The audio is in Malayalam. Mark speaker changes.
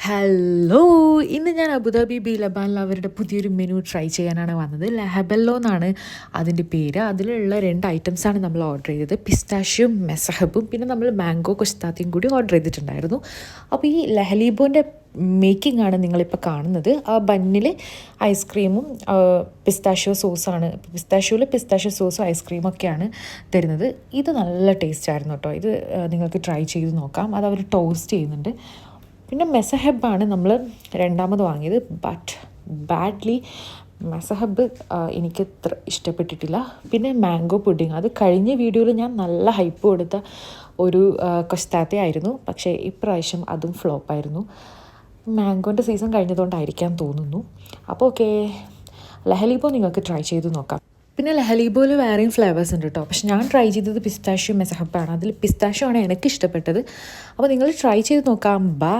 Speaker 1: ഹലോ, ഇന്ന് ഞാൻ അബുദാബി ബിലബാനിൽ അവരുടെ പുതിയൊരു മെനു ട്രൈ ചെയ്യാനാണ് വന്നത്. ലഹബല്ലോ എന്നാണ് അതിൻ്റെ പേര്. അതിലുള്ള 2 ഐറ്റംസാണ് നമ്മൾ ഓർഡർ ചെയ്തത്. പിസ്താഷ്യും മെസഹബും, പിന്നെ നമ്മൾ മാംഗോ കുസ്താത്തിയും കൂടി ഓർഡർ ചെയ്തിട്ടുണ്ടായിരുന്നു. അപ്പോൾ ഈ ലഹലീബോൻ്റെ മേക്കിംഗ് ആണ് നിങ്ങളിപ്പോൾ കാണുന്നത്. ആ ബന്നിൽ ഐസ്ക്രീമും പിസ്താഷ്യോ സോസാണ്, പിസ്താഷ്യോയിൽ പിസ്താഷ്യോ സോസും ഐസ്ക്രീമൊക്കെയാണ് തരുന്നത്. ഇത് നല്ല ടേസ്റ്റ് ആയിരുന്നു കേട്ടോ. ഇത് നിങ്ങൾക്ക് ട്രൈ ചെയ്ത് നോക്കാം. അത് അവർ ടോസ്റ്റ് ചെയ്യുന്നുണ്ട്. പിന്നെ മെസഹബാണ് നമ്മൾ രണ്ടാമത് വാങ്ങിയത്. ബട്ട് ബാഡ്ലി മെസഹബ് എനിക്ക് ഇത്ര ഇഷ്ടപ്പെട്ടിട്ടില്ല. പിന്നെ മാംഗോ പുഡിങ്, അത് കഴിഞ്ഞ വീഡിയോയിൽ ഞാൻ നല്ല ഹൈപ്പ് കൊടുത്ത ഒരു കൊസ്താത്ത ആയിരുന്നു. പക്ഷേ ഇപ്രാവശ്യം അതും ഫ്ലോപ്പായിരുന്നു. മാംഗോൻ്റെ സീസൺ കഴിഞ്ഞതുകൊണ്ടായിരിക്കാൻ തോന്നുന്നു. അപ്പോൾ ഓക്കെ, ലഹലീബോ നിങ്ങൾക്ക് ട്രൈ ചെയ്ത് നോക്കാം. പിന്നെ ലഹലീബോയിൽ വേറെയും ഫ്ലേവേഴ്സ് ഉണ്ട് കേട്ടോ. പക്ഷെ ഞാൻ ട്രൈ ചെയ്തത് പിസ്താഷ്യോ മെസഹബാണ്. അതിൽ പിസ്താഷ്യോ ആണ് എനിക്ക് ഇഷ്ടപ്പെട്ടത്. അപ്പോൾ നിങ്ങൾ ട്രൈ ചെയ്ത് നോക്കാം. ബൈ.